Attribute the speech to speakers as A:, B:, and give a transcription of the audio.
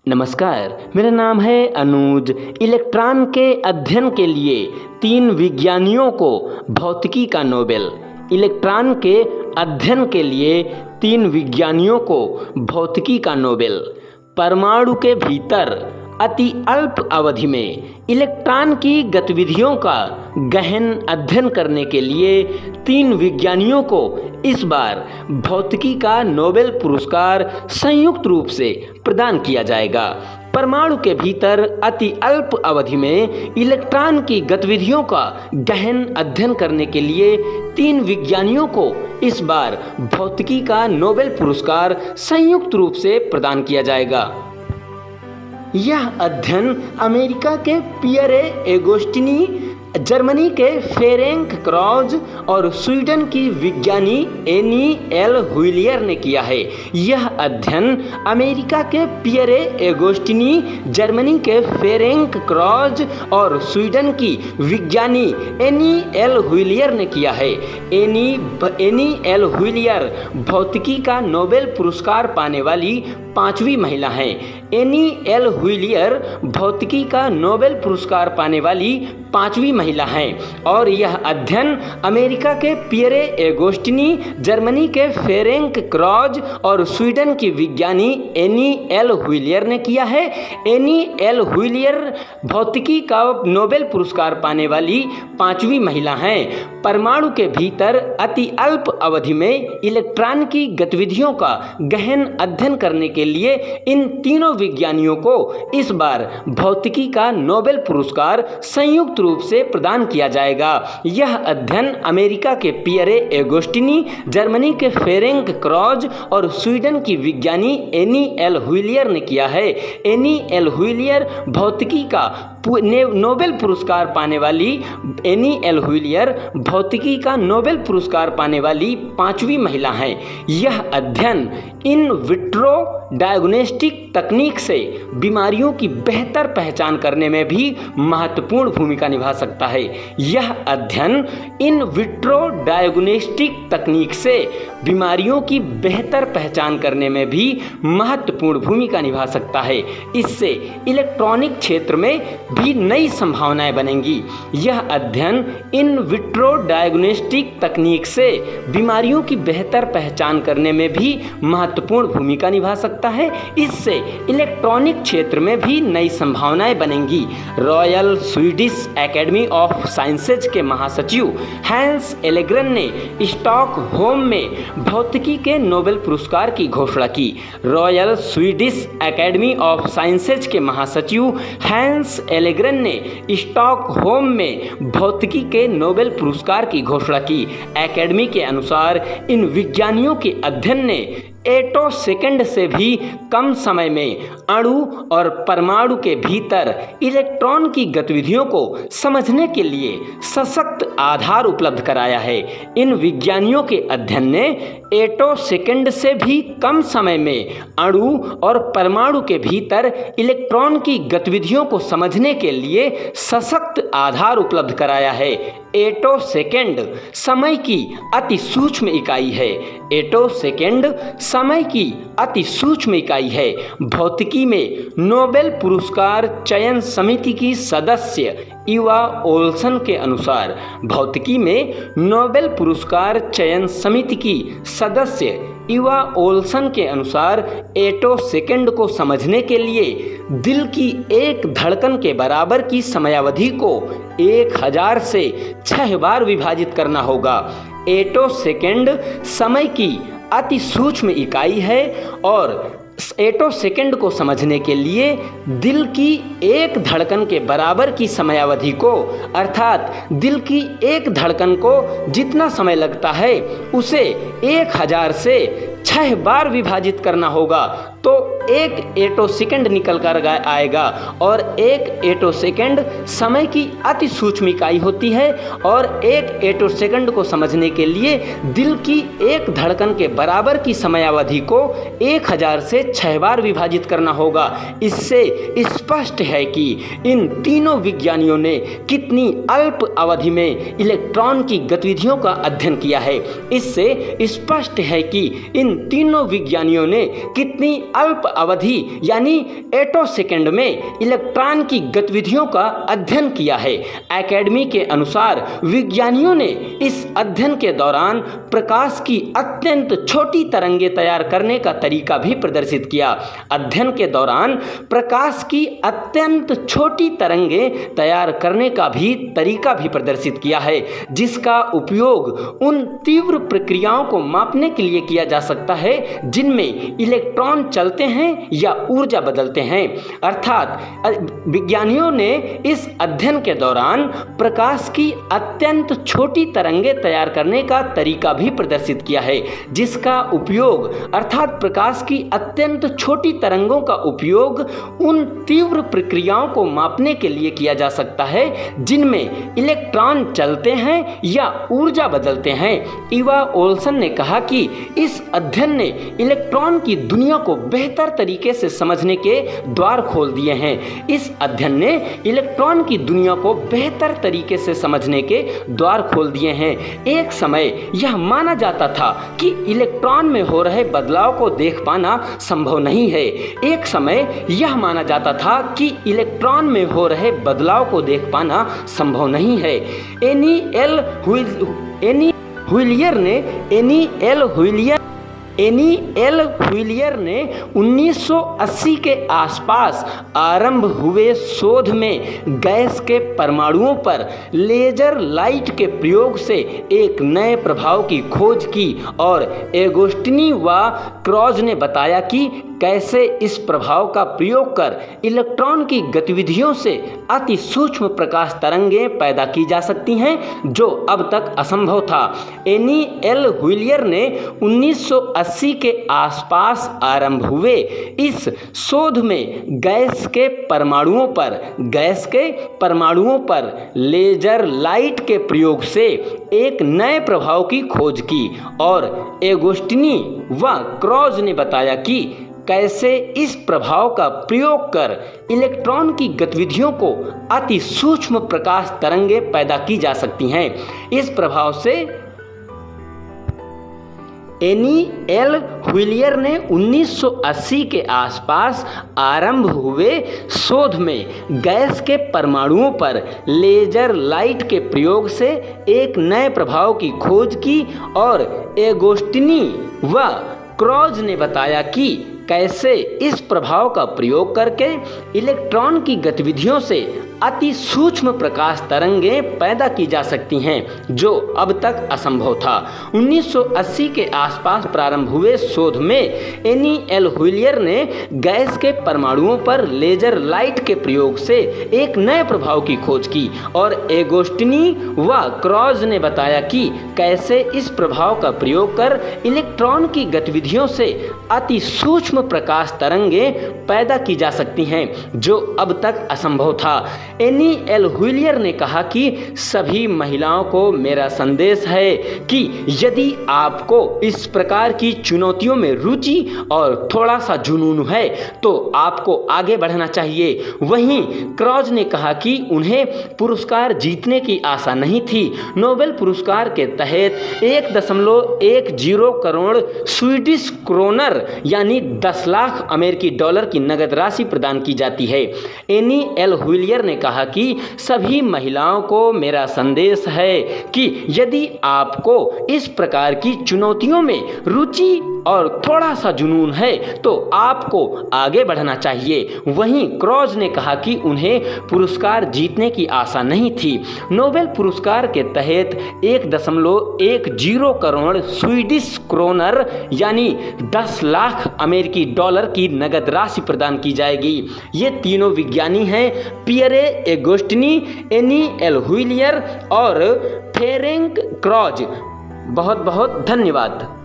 A: नमस्कार, मेरा नाम है अनुज। इलेक्ट्रॉन के अध्ययन के लिए 3 विज्ञानियों को भौतिकी का नोबेल। इलेक्ट्रॉन के अध्ययन के लिए 3 विज्ञानियों को भौतिकी का नोबेल। परमाणु के भीतर अति अल्प अवधि में इलेक्ट्रॉन की गतिविधियों का गहन अध्ययन करने के लिए 3 विज्ञानियों को इस बार भौतिकी का नोबेल पुरस्कार संयुक्त रूप से प्रदान किया जाएगा। परमाणु के भीतर अति अल्प अवधि में इलेक्ट्रॉन की गतिविधियों का गहन अध्ययन करने के लिए 3 विज्ञानियों को इस बार भौतिकी का नोबेल पुरस्कार संयुक्त रूप से प्रदान किया जाएगा। यह अध्ययन अमेरिका के पियरे एगोस्टिनी, जर्मनी के फेरेंक क्रॉज और स्वीडन की विज्ञानी एनी एल हुइलियर ने किया है। यह अध्ययन अमेरिका के पियरे एगोस्टिनी, जर्मनी के फेरेंक क्रॉज और स्वीडन की विज्ञानी एनी एल हुइलियर ने किया है। एनी एल हुइलियर भौतिकी का नोबेल पुरस्कार पाने वाली 5वीं महिला हैं। एनी एल हुइलियर भौतिकी का नोबेल पुरस्कार पाने वाली 5वीं महिला हैं और यह अध्ययन अमेरिका के पियरे एगोस्टिनी, जर्मनी के फेरेंक क्रॉज और स्वीडन की विज्ञानी एनी एल हुइलियर ने किया है। एनी एल हुइलियर भौतिकी का नोबेल पुरस्कार पाने वाली 5वीं महिला हैं। परमाणु के भीतर अति अल्प अवधि में इलेक्ट्रॉन की गतिविधियों का गहन अध्ययन करने के लिए इन तीनों विज्ञानियों को इस बार भौतिकी का नोबेल पुरस्कार संयुक्त रूप से प्रदान किया जाएगा। यह अध्ययन अमेरिका के पियरे एगोस्टिनी, जर्मनी के फेरेंक क्रॉज और स्वीडन की विज्ञानी एनी एल हुइलियर ने किया है। एनी एल हुइलियर भौतिकी का नोबेल पुरस्कार पाने वाली एनी एल हुइलियर भौतिकी का नोबेल पुरस्कार पाने वाली 5वीं महिला हैं। यह अध्ययन इन विट्रो डायग्नोस्टिक तकनीक से बीमारियों की बेहतर पहचान करने में भी महत्वपूर्ण भूमिका निभा सकता है। यह अध्ययन इन विट्रो डायग्नोस्टिक तकनीक से बीमारियों की बेहतर पहचान करने में भी महत्वपूर्ण भूमिका निभा सकता है। इससे इलेक्ट्रॉनिक क्षेत्र में भी नई संभावनाएं बनेंगी। यह अध्ययन इन विट्रो डायग्नोस्टिक तकनीक से बीमारियों की बेहतर पहचान करने में भी महत्वपूर्ण भूमिका निभा सकता है। इससे इलेक्ट्रॉनिक क्षेत्र में भी नई संभावनाएं बनेंगी। Royal Swedish academy of sciences के महासचिव हैंस एलेग्रेन ने स्टॉकहोम में भौतिकी के नोबेल पुरस्कार की घोषणा की। Royal Swedish academy of sciences के महासचिव हैंस एलेग्रेन ने स्टॉकहोम में भौतिकी के नोबेल पुरस्कार की घोषणा की। एकेडमी के अनुसार इन विज्ञानियों के अध्ययन ने एटोसेकंड से भी कम समय में अणु और परमाणु के भीतर इलेक्ट्रॉन की गतिविधियों को समझने के लिए सशक्त आधार उपलब्ध कराया है। इन विज्ञानियों के अध्ययन ने एटोसेकंड से भी कम समय में अणु और परमाणु के भीतर इलेक्ट्रॉन की गतिविधियों को समझने के लिए सशक्त आधार उपलब्ध कराया है। एटोसेकंड समय की अति सूक्ष्म इकाई है। एटोसेकंड समय की अति सूक्ष्म इकाई है। भौतिकी में नोबेल पुरस्कार चयन समिति की सदस्य इवा ओल्सन के अनुसार भौतिकी में नोबेल पुरस्कार चयन समिति की सदस्य इवा ओल्सन के अनुसार एटोसेकंड को समझने के लिए दिल की एक धड़कन के बराबर की समयावधि को 1000 से 6 बार विभाजित करना होगा। एटोसेकंड समय की अति सूक्ष्म इकाई है और एटोसेकंड को समझने के लिए दिल की एक धड़कन के बराबर की समयावधि को, अर्थात दिल की एक धड़कन को जितना समय लगता है उसे 1000 से 6 बार विभाजित करना होगा तो 1 एटोसेकंड निकल कर आएगा। और 1 एटोसेकंड समय की अति सूक्ष्म इकाई होती है और 1 एटोसेकंड को समझने के लिए दिल की एक धड़कन के बराबर की समयावधि को 1000 से 6 बार विभाजित करना होगा। इससे स्पष्ट है कि इन तीनों विज्ञानियों ने कितनी अल्प अवधि में इलेक्ट्रॉन की गतिविधियों का अध्ययन किया है। इससे स्पष्ट है कि इन इन तीनों विज्ञानियों ने कितनी अल्प अवधि यानी एटोसेकंड में इलेक्ट्रॉन की गतिविधियों का अध्ययन किया है। एकेडमी के अनुसार विज्ञानियों ने इस अध्ययन के दौरान प्रकाश की अत्यंत छोटी तरंगें तैयार करने का तरीका भी प्रदर्शित किया। अध्ययन के दौरान प्रकाश की अत्यंत छोटी तरंगें तैयार करने का भी तरीका भी प्रदर्शित किया है, जिसका उपयोग उन तीव्र प्रक्रियाओं को मापने के लिए किया जा सकता है जिनमें इलेक्ट्रॉन चलते हैं या ऊर्जा बदलते हैं। अर्थात विज्ञानियों ने इस अध्ययन के दौरान प्रकाश की अत्यंत छोटी तरंगें तैयार करने का तरीका भी प्रदर्शित किया है, जिसका उपयोग अर्थात प्रकाश की अत्यंत छोटी तरंगों का उपयोग उन तीव्र प्रक्रियाओं को मापने के लिए किया जा सकता है जिनमें इलेक्ट्रॉन चलते हैं या ऊर्जा बदलते हैं। इवा ओल्सन ने कहा कि इस अध्ययन ने इलेक्ट्रॉन की दुनिया को बेहतर तरीके से समझने के द्वार खोल दिए हैं। इस अध्ययन ने इलेक्ट्रॉन की दुनिया को बेहतर तरीके से समझने के द्वार खोल दिए हैं। एक समय यह माना जाता था कि इलेक्ट्रॉन में हो रहे बदलाव को देख पाना संभव नहीं है। एक समय यह माना जाता था कि इलेक्ट्रॉन में हो रहे बदलाव को देख पाना संभव नहीं है। एनी एल व्हिलियर ने 1980 के आसपास आरंभ हुए शोध में गैस के परमाणुओं पर लेजर लाइट के प्रयोग से एक नए प्रभाव की खोज की और एगोस्टिनी व क्रॉज ने बताया कि कैसे इस प्रभाव का प्रयोग कर इलेक्ट्रॉन की गतिविधियों से अति सूक्ष्म प्रकाश तरंगें पैदा की जा सकती हैं, जो अब तक असंभव था। एनी एल व्हिलियर ने 1980 के आसपास आरंभ हुए इस शोध में गैस के परमाणुओं पर लेजर लाइट के प्रयोग से एक नए प्रभाव की खोज की और एगोस्टिनी व क्रॉज ने बताया कि कैसे इस प्रभाव का प्रयोग कर इलेक्ट्रॉन की गतिविधियों को अति सूक्ष्म प्रकाश तरंगें पैदा की जा सकती हैं। इस प्रभाव से एनी एल व्हिलियर ने 1980 के आसपास आरंभ हुए शोध में गैस के परमाणुओं पर लेजर लाइट के प्रयोग से एक नए प्रभाव की खोज की और एगोस्टिनी व क्रॉज ने बताया कि कैसे इस प्रभाव का प्रयोग करके इलेक्ट्रॉन की गतिविधियों से अति सूक्ष्म प्रकाश तरंगें पैदा की जा सकती हैं, जो अब तक असंभव था। 1980 के आसपास प्रारंभ हुए शोध में एनी एल व्हिलियर ने गैस के परमाणुओं पर लेजर लाइट के प्रयोग से एक नए प्रभाव की खोज की और एगोस्टिनी व क्रॉज ने बताया कि कैसे इस प्रभाव का प्रयोग कर इलेक्ट्रॉन की गतिविधियों से अति सूक्ष्म प्रकाश तरंगें पैदा की जा सकती हैं, जो अब तक असंभव था। एनी एल व्हिलियर ने कहा कि सभी महिलाओं को मेरा संदेश है कि यदि आपको इस प्रकार की चुनौतियों में रुचि और थोड़ा सा जुनून है तो आपको आगे बढ़ना चाहिए। वहीं क्रॉज ने कहा कि उन्हें पुरस्कार जीतने की आशा नहीं थी। नोबेल पुरस्कार के तहत 1.10 करोड़ स्वीडिश क्रोनर यानी 10 लाख अमेरिकी डॉलर की नगद राशि प्रदान की जाती है। एनी एल व्हिलियर ने कहा कि सभी महिलाओं को मेरा संदेश है कि यदि आपको इस प्रकार की चुनौतियों में रुचि और थोड़ा सा जुनून है तो आपको आगे बढ़ना चाहिए। वहीं क्रॉज ने कहा कि उन्हें पुरस्कार जीतने की आशा नहीं थी। नोबेल पुरस्कार के तहत 1.10 करोड़ स्वीडिश क्रोनर यानी 10 लाख अमेरिकी डॉलर की नगद राशि प्रदान की जाएगी। ये तीनों विज्ञानी हैं पियरे एगोस्टिनी, एनी एल व्हिलियर और फेरेंक क्रॉज। बहुत बहुत धन्यवाद।